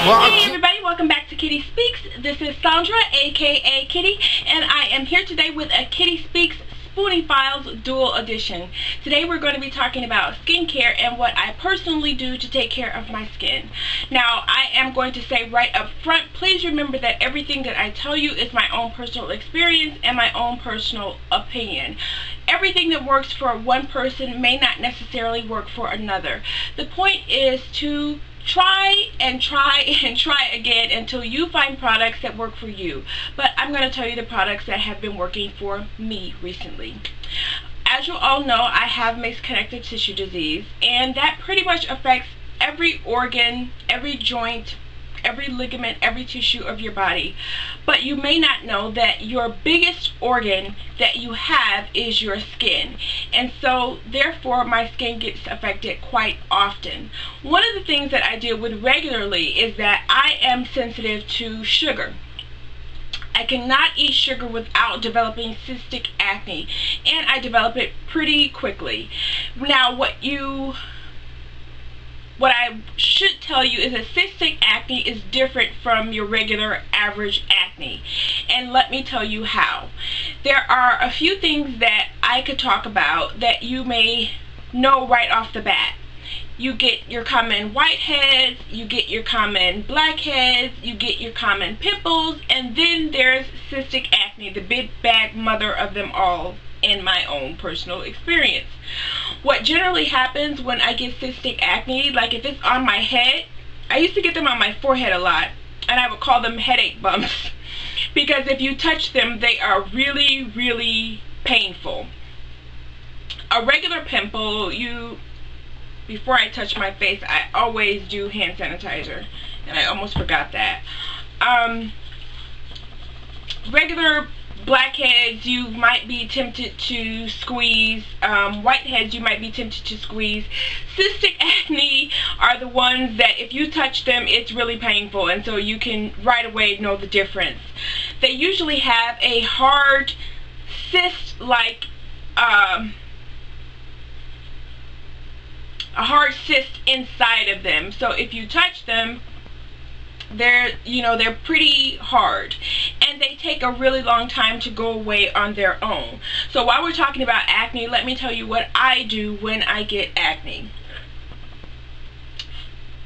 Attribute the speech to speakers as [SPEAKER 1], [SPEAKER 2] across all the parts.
[SPEAKER 1] Hey everybody, welcome back to Kitty Speaks. This is Sandra, aka Kitty, and I am here today with a Kitty Speaks SpoonieFiles Dual Edition. Today we're going to be talking about skincare and what I personally do to take care of my skin. Now, I am going to say right up front, please remember that everything that I tell you is my own personal experience and my own personal opinion. Everything that works for one person may not necessarily work for another. The point is to try and try and try again until you find products that work for you. But I'm going to tell you the products that have been working for me recently. As you all know, I have mixed connective tissue disease, and that pretty much affects every organ, every joint, every ligament, every tissue of your body. But you may not know that your biggest organ that you have is your skin, and so therefore my skin gets affected quite often. One of the things that I deal with regularly is that I am sensitive to sugar. I cannot eat sugar without developing cystic acne, and I develop it pretty quickly. Now what I should tell you is that cystic acne is different from your regular average acne, and let me tell you how. There are a few things that I could talk about that you may know right off the bat. You get your common whiteheads, you get your common blackheads, you get your common pimples, and then there's cystic acne, the big bad mother of them all, in my own personal experience. What generally happens when I get cystic acne, like if it's on my head, I used to get them on my forehead a lot, and I would call them headache bumps, because if you touch them, they are really, really painful. A regular pimple, before I touch my face, I always do hand sanitizer, and I almost forgot that. Regular blackheads, you might be tempted to squeeze. Whiteheads, you might be tempted to squeeze. Cystic acne are the ones that if you touch them, it's really painful, and so you can right away know the difference. They usually have a hard cyst-like a hard cyst inside of them, so if you touch them, they're pretty hard, and they take a really long time to go away on their own. So while we're talking about acne, let me tell you what I do when I get acne.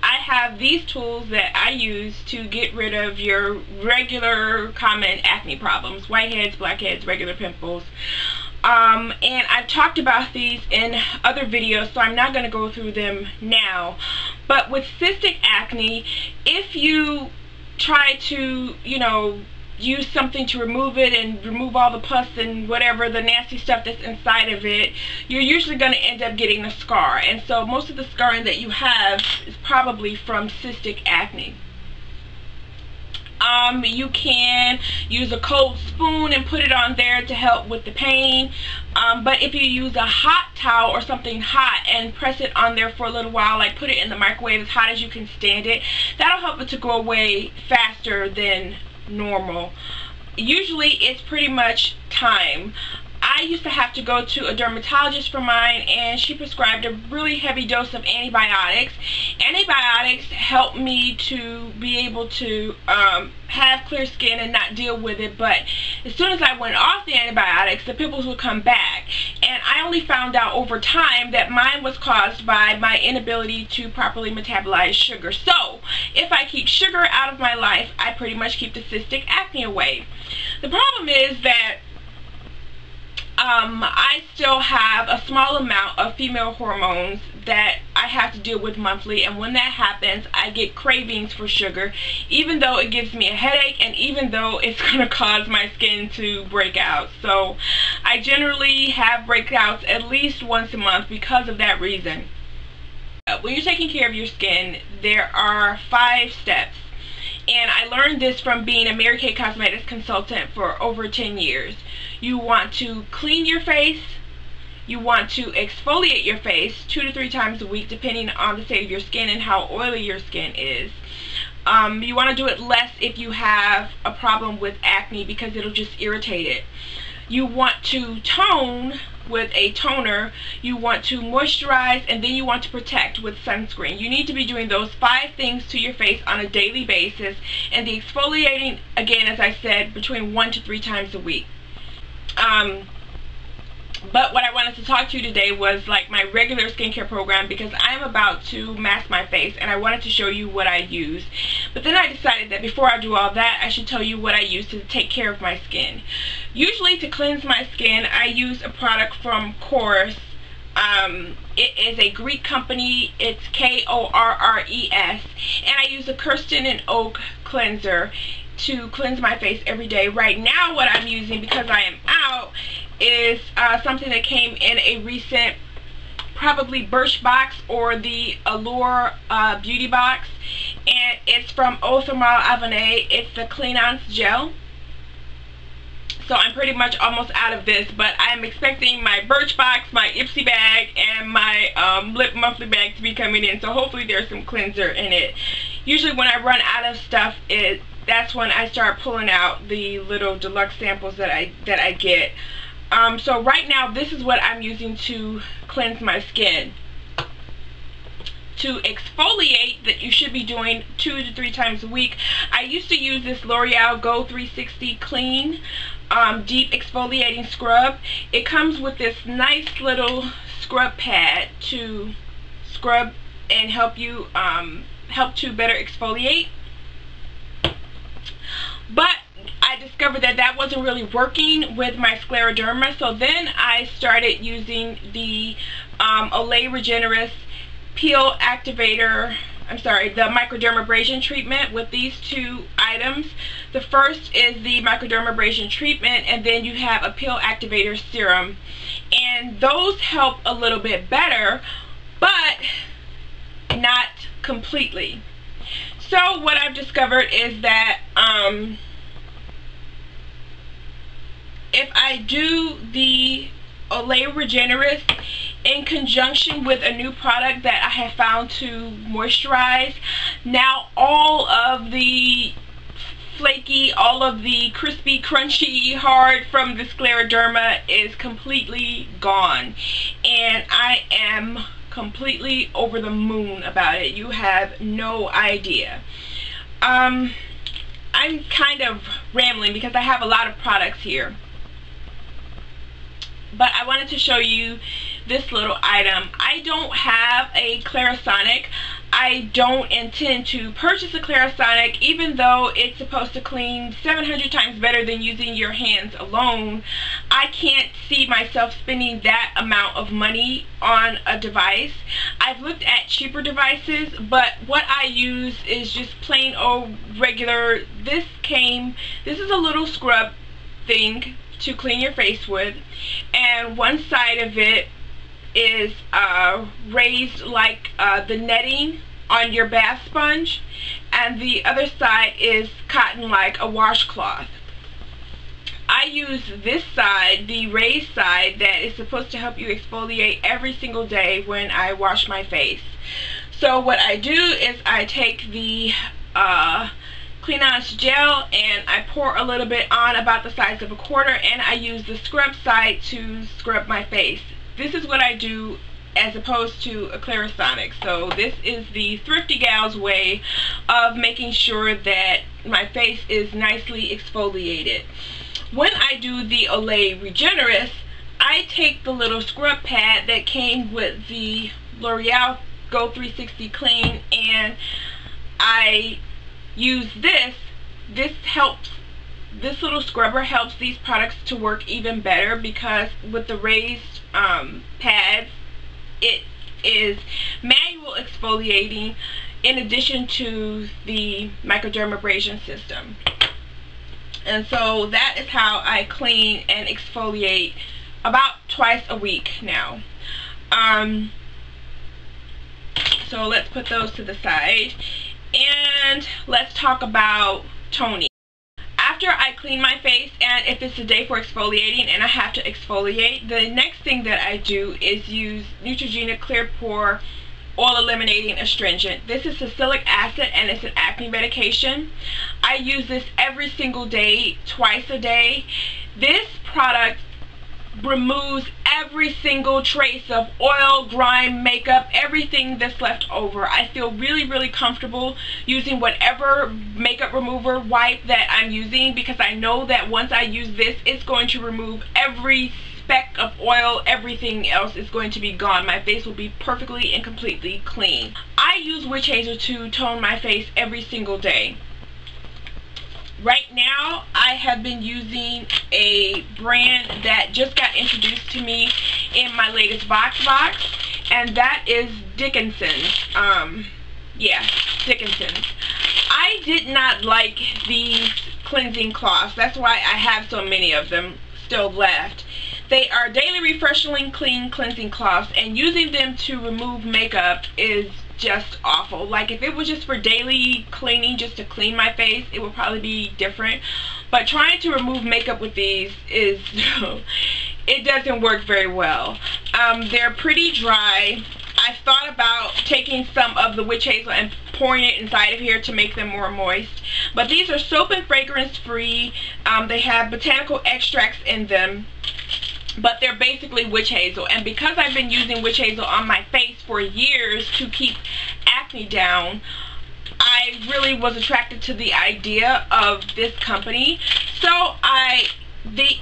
[SPEAKER 1] I have these tools that I use to get rid of your regular common acne problems: whiteheads, blackheads, regular pimples. And I've talked about these in other videos, so I'm not going to go through them now. But with cystic acne, if you try to, use something to remove it and remove all the pus and whatever, the nasty stuff that's inside of it, you're usually going to end up getting a scar. And so most of the scarring that you have is probably from cystic acne. You can use a cold spoon and put it on there to help with the pain, but if you use a hot towel or something hot and press it on there for a little while, like put it in the microwave as hot as you can stand it, that'll help it to go away faster than normal. Usually it's pretty much time. I used to have to go to a dermatologist for mine, and she prescribed a really heavy dose of antibiotics. Antibiotics helped me to be able to have clear skin and not deal with it, but as soon as I went off the antibiotics, the pimples would come back, and I only found out over time that mine was caused by my inability to properly metabolize sugar. So if I keep sugar out of my life, I pretty much keep the cystic acne away. The problem is that I still have a small amount of female hormones that I have to deal with monthly, and when that happens, I get cravings for sugar, even though it gives me a headache and even though it's going to cause my skin to break out. So I generally have breakouts at least once a month because of that reason. When you're taking care of your skin, there are 5 steps. And I learned this from being a Mary Kay Cosmetics consultant for over 10 years. You want to clean your face. You want to exfoliate your face 2 to 3 times a week, depending on the state of your skin and how oily your skin is. You want to do it less if you have a problem with acne, because it'll just irritate it. You want to tone with a toner, you want to moisturize, and then you want to protect with sunscreen. You need to be doing those 5 things to your face on a daily basis, and the exfoliating, again, as I said, between 1 to 3 times a week. But what I wanted to talk to you today was like my regular skincare program, because I'm about to mask my face and I wanted to show you what I use. But then I decided that before I do all that, I should tell you what I use to take care of my skin. Usually to cleanse my skin, I use a product from Korres. It is a Greek company. It's Korres, and I use a Kirsten and Oak cleanser to cleanse my face every day. Right now what I'm using, because I am out, is something that came in a recent probably Birchbox or the Allure beauty box, and it's from Eau Thermale Avenue. It's the Clean-Ons Gel. So I'm pretty much almost out of this, but I'm expecting my Birchbox, my Ipsy bag, and my Lip Monthly bag to be coming in. So hopefully there's some cleanser in it. Usually when I run out of stuff, that's when I start pulling out the little deluxe samples that I get. So right now, this is what I'm using to cleanse my skin. To exfoliate, that you should be doing 2 to 3 times a week, I used to use this L'Oreal Go 360 Clean Deep Exfoliating Scrub. It comes with this nice little scrub pad to scrub and help you help to better exfoliate. But I discovered that that wasn't really working with my scleroderma, so then I started using the Olay Regenerist Peel Activator, the microdermabrasion treatment with these 2 items. The first is the microdermabrasion treatment, and then you have a peel activator serum, and those help a little bit better, but not completely. So what I've discovered is that if I do the Olay Regenerist in conjunction with a new product that I have found to moisturize, now all of the flaky, all of the crispy, crunchy, hard from the scleroderma is completely gone, and I am completely over the moon about it. You have no idea. I'm kind of rambling because I have a lot of products here, but I wanted to show you this little item. I don't have a Clarisonic. I don't intend to purchase a Clarisonic, even though it's supposed to clean 700 times better than using your hands alone. I can't see myself spending that amount of money on a device. I've looked at cheaper devices, but what I use is just plain old regular. This is a little scrub thing to clean your face with, and one side of it is raised like the netting on your bath sponge, and the other side is cotton like a washcloth. I use this side, the raised side, that is supposed to help you exfoliate every single day when I wash my face. So what I do is I take the Clean-Ons gel and I pour a little bit on, about the size of a quarter, and I use the scrub side to scrub my face. This is what I do as opposed to a Clarisonic. So this is the thrifty gal's way of making sure that my face is nicely exfoliated. When I do the Olay Regenerist, I take the little scrub pad that came with the L'Oreal Go 360 Clean, and I use this. This little scrubber helps these products to work even better, because with the raised pads, it is manual exfoliating in addition to the microdermabrasion system. And so that is how I clean and exfoliate about twice a week now. So let's put those to the side, and let's talk about toning. After I clean my face, and if it's a day for exfoliating and I have to exfoliate, the next thing that I do is use Neutrogena Clear Pore Oil Eliminating Astringent. This is salicylic acid, and it's an acne medication. I use this every single day, twice a day. This product removes every single trace of oil, grime, makeup, everything that's left over. I feel really comfortable using whatever makeup remover wipe that I'm using, because I know that once I use this, it's going to remove every speck of oil. Everything else is going to be gone. My face will be perfectly and completely clean. I use witch hazel to tone my face every single day. Right now, I have been using a brand that just got introduced to me in my latest box, and that is Dickinson's. Yeah, Dickinson's. I did not like these cleansing cloths. That's why I have so many of them still left. They are daily refreshing clean cleansing cloths, and using them to remove makeup is just awful. Like, if it was just for daily cleaning, just to clean my face, it would probably be different. But trying to remove makeup with these is it doesn't work very well. They're pretty dry. I thought about taking some of the witch hazel and pouring it inside of here to make them more moist, but these are soap and fragrance free. They have botanical extracts in them, but they're basically witch hazel. And because I've been using witch hazel on my face for years to keep acne down, I really was attracted to the idea of this company. So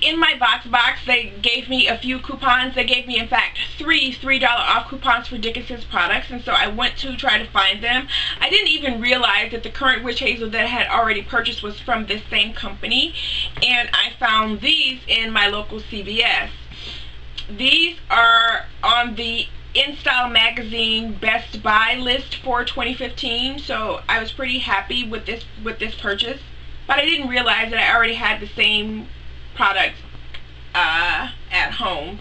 [SPEAKER 1] in my box, they gave me a few coupons. They gave me, in fact, three $3 off coupons for Dickinson's products, and so I went to try to find them. I didn't even realize that the current witch hazel that I had already purchased was from this same company, and I found these in my local CVS. These are on the InStyle magazine Best Buy list for 2015, so I was pretty happy with this purchase. But I didn't realize that I already had the same product at home.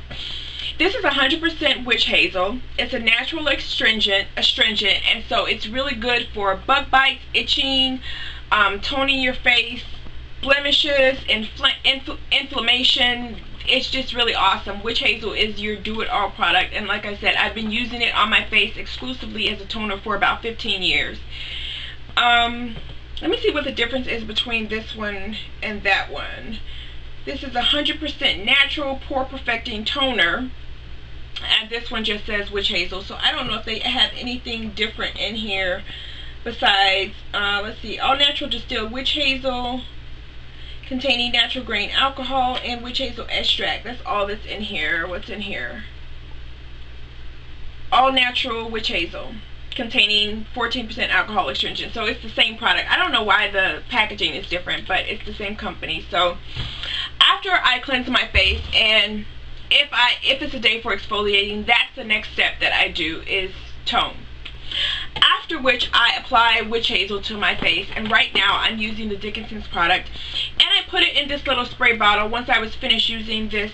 [SPEAKER 1] This is 100% witch hazel. It's a natural astringent, and so it's really good for bug bites, itching, toning your face, blemishes, inflammation. It's just really awesome. Witch hazel is your do-it-all product, and like I said, I've been using it on my face exclusively as a toner for about 15 years. Let me see what the difference is between this one and that one. This is 100% natural pore perfecting toner, and this one just says witch hazel. So I don't know if they have anything different in here besides, let's see, all natural distilled witch hazel, containing natural grain alcohol and witch hazel extract. That's all that's in here. What's in here? All natural witch hazel, containing 14% alcohol astringent. So it's the same product. I don't know why the packaging is different, but it's the same company. So after I cleanse my face, and if it's a day for exfoliating, that's the next step that I do, is tone. After which I apply witch hazel to my face, and right now I'm using the Dickinson's product, and I put it in this little spray bottle. Once I was finished using this,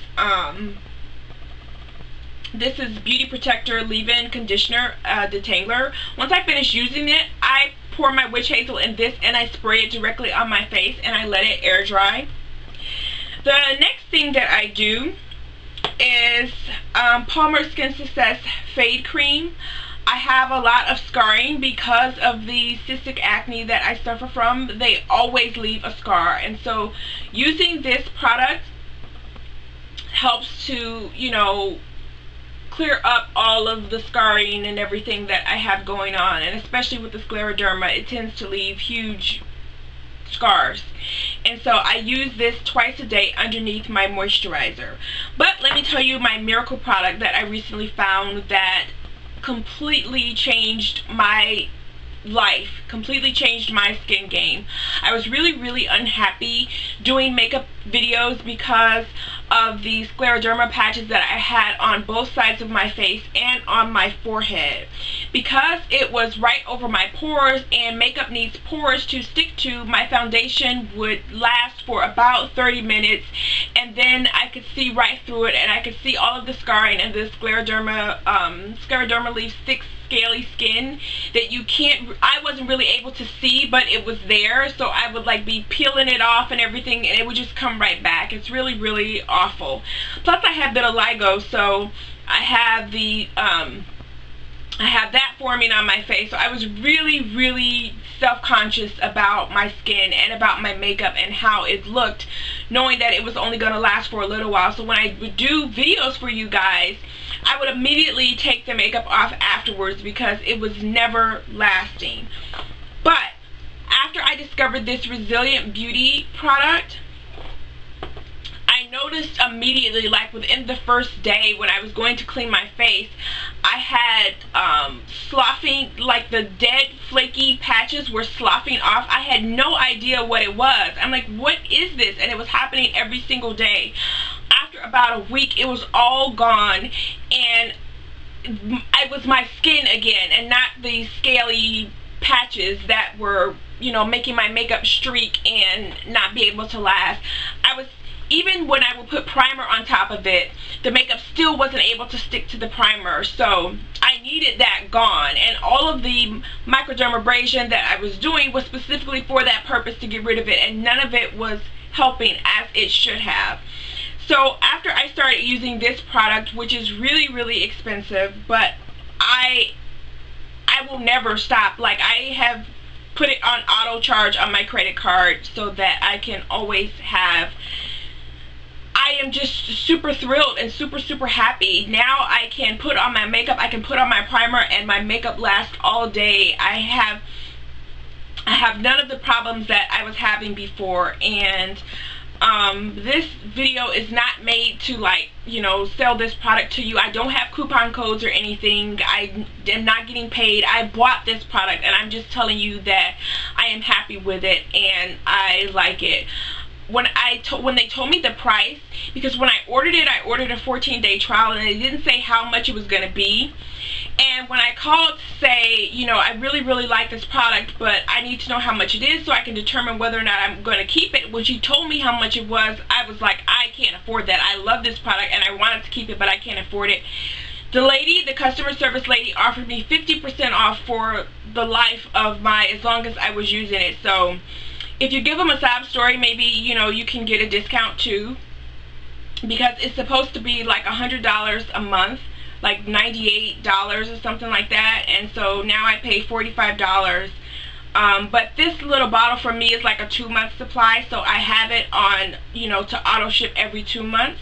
[SPEAKER 1] this is Beauty Protector Leave-In Conditioner Detangler. Once I finish using it, I pour my witch hazel in this and I spray it directly on my face, and I let it air dry. The next thing that I do is Palmer Skin Success Fade Cream. I have a lot of scarring because of the cystic acne that I suffer from. They always leave a scar, and so using this product helps to, you know, clear up all of the scarring and everything that I have going on. And especially with the scleroderma, it tends to leave huge scars, and so I use this twice a day underneath my moisturizer. But let me tell you my miracle product that I recently found that completely changed my life, completely changed my skin game. I was really unhappy doing makeup videos because of the scleroderma patches that I had on both sides of my face and on my forehead. Because it was right over my pores, and makeup needs pores to stick to, my foundation would last for about 30 minutes, and then I could see right through it, and I could see all of the scarring, and the scleroderma leaves thick scaly skin that you can't, I wasn't really able to see, but it was there. So I would like be peeling it off and everything, and it would just come right back. It's really awful. Plus I have vitiligo, so I have the I have that forming on my face. So I was really self-conscious about my skin and about my makeup and how it looked, knowing that it was only going to last for a little while. So when I would do videos for you guys, I would immediately take the makeup off afterwards because it was never lasting. But after I discovered this Resilient Beauty product, I noticed immediately, like within the first day when I was going to clean my face, I had sloughing, like the dead flaky patches were sloughing off. I had no idea what it was. I'm like, what is this? And it was happening every single day. After about a week, it was all gone, and it was my skin again and not the scaly patches that were, you know, making my makeup streak and not be able to last. Even when I would put primer on top of it, the makeup still wasn't able to stick to the primer. So I needed that gone. And all of the microdermabrasion that I was doing was specifically for that purpose, to get rid of it. And none of it was helping as it should have. So after I started using this product, which is really expensive, but I will never stop. Like, I have put it on auto charge on my credit card so that I can always have. I am just super thrilled and super happy. Now I can put on my makeup, I can put on my primer, and my makeup lasts all day. I have none of the problems that I was having before. And this video is not made to, like, you know, sell this product to you. I don't have coupon codes or anything. I am not getting paid. I bought this product and I'm just telling you that I am happy with it and I like it. When they told me the price, because when I ordered it, I ordered a 14-day trial and they didn't say how much it was going to be. And when I called to say, you know, I really like this product, but I need to know how much it is so I can determine whether or not I'm going to keep it, when she told me how much it was, I was like, I can't afford that. I love this product and I wanted to keep it, but I can't afford it. The lady, the customer service lady, offered me 50% off for the life of as long as I was using it. So if you give them a sob story, maybe, you know, you can get a discount too, because it's supposed to be like $100 a month, like $98 or something like that, and so now I pay $45. But this little bottle for me is like a 2-month supply, so I have it on, you know, to auto ship every 2 months.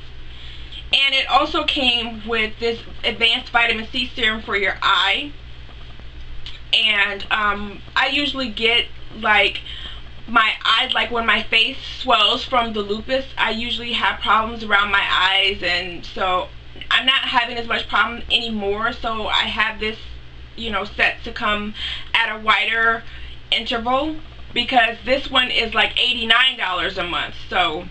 [SPEAKER 1] And it also came with this advanced vitamin C serum for your eye. And I usually get, like, my eyes, like when my face swells from the lupus, I usually have problems around my eyes, and so I'm not having as much problem anymore. So I have this, you know, set to come at a wider interval, because this one is like $89 a month. So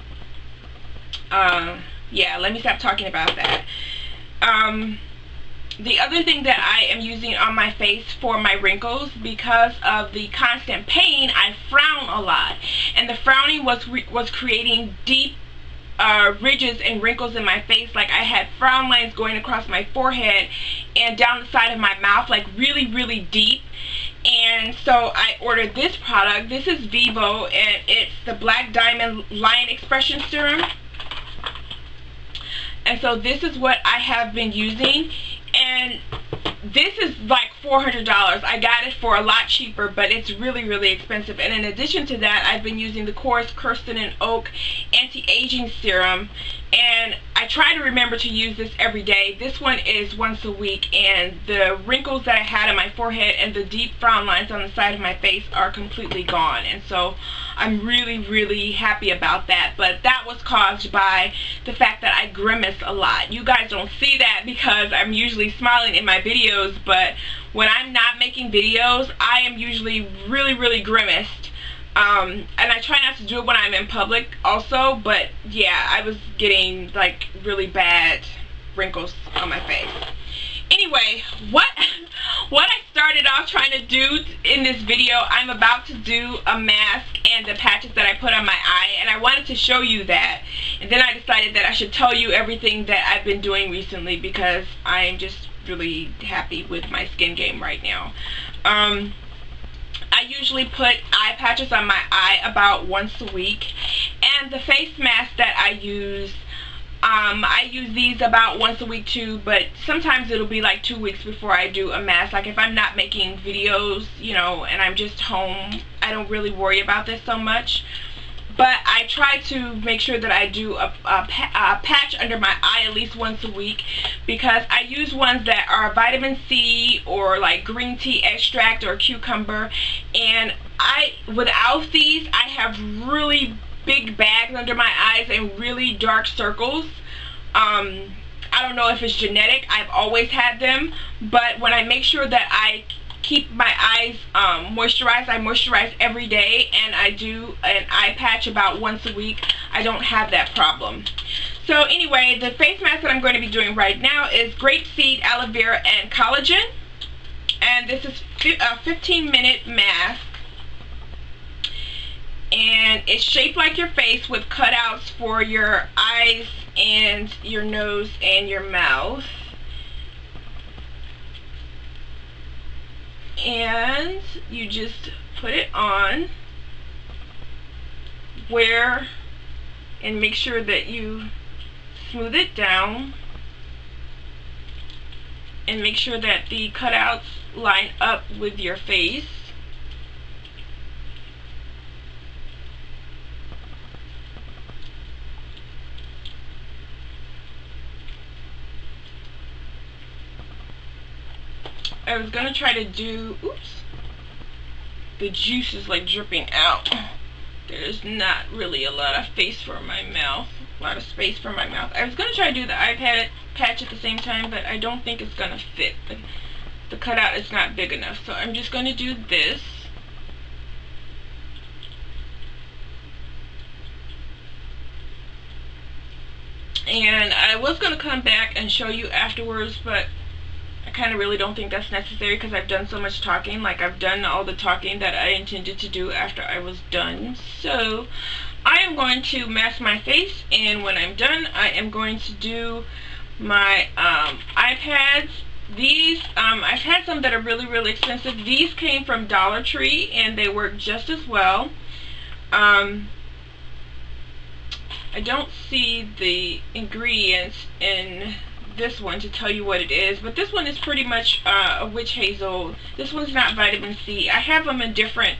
[SPEAKER 1] yeah, let me stop talking about that. The other thing that I am using on my face for my wrinkles, because of the constant pain, I frown a lot, and the frowning was creating deep ridges and wrinkles in my face. Like, I had frown lines going across my forehead and down the side of my mouth, like really deep. And so I ordered this product. This is Vivo, and it's the Black Diamond Lion Expression Serum. And so this is what I have been using, and this is like $400. I got it for a lot cheaper, but it's really expensive. And in addition to that, I've been using the Course Kirsten and Oak Anti-Aging Serum, and I try to remember to use this every day. This one is once a week, and the wrinkles that I had on my forehead and the deep frown lines on the side of my face are completely gone. And so I'm really happy about that. But that was caused by the fact that I grimace a lot. You guys don't see that because I'm usually smiling in my videos, but when I'm not making videos, I am usually really grimaced. And I try not to do it when I'm in public also, but yeah, I was getting like really bad wrinkles on my face. Anyway, what I started off trying to do in this video, I'm about to do a mask and the patches that I put on my eye, and I wanted to show you that. And then I decided that I should tell you everything that I've been doing recently, because I'm just really happy with my skin game right now. I usually put eye patches on my eye about once a week, and the face mask that I use, I use these about once a week too, but sometimes it'll be like 2 weeks before I do a mask. Like if I'm not making videos, you know, and I'm just home, I don't really worry about this so much. But I try to make sure that I do a patch under my eye at least once a week, because I use ones that are vitamin C or like green tea extract or cucumber, and without these I have really big bags under my eyes and really dark circles. I don't know if it's genetic, I've always had them, but when I make sure that I keep my eyes moisturized, I moisturize every day, and I do an eye patch about once a week, I don't have that problem. So anyway, the face mask that I'm going to be doing right now is grapeseed, aloe vera, and collagen, and this is a 15-minute mask, and it's shaped like your face with cutouts for your eyes and your nose and your mouth. And you just put it on, and make sure that you smooth it down, and make sure that the cutouts line up with your face. I was gonna try to do, oops, the juice is like dripping out. There's not really a lot of space for my mouth. I was gonna try to do the iPad patch at the same time, but I don't think it's gonna fit. The cutout is not big enough, so I'm just gonna do this. And I was gonna come back and show you afterwards, but I kind of really don't think that's necessary because I've done so much talking. Like, I've done all the talking that I intended to do after I was done. So I am going to mask my face, and when I'm done I am going to do my iPads. These I've had some that are really expensive. These came from Dollar Tree and they work just as well. I don't see the ingredients in this one to tell you what it is, but this one is pretty much a witch hazel. This one's not vitamin C. I have them in different,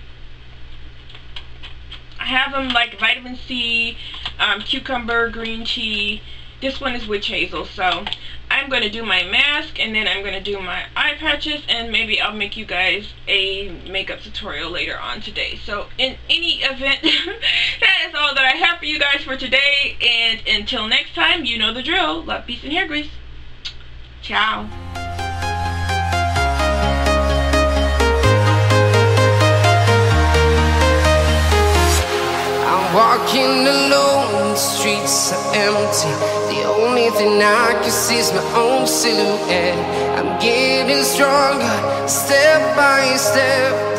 [SPEAKER 1] I have them like vitamin C, cucumber, green tea. This one is witch hazel. So I'm going to do my mask, and then I'm going to do my eye patches, and maybe I'll make you guys a makeup tutorial later on today. So in any event, that is all that I have for you guys for today, and until next time, you know the drill. Love, peace, and hair grease. Ciao.
[SPEAKER 2] I'm walking alone, the streets are empty. The only thing I can see is my own silhouette. I'm getting stronger, step by step.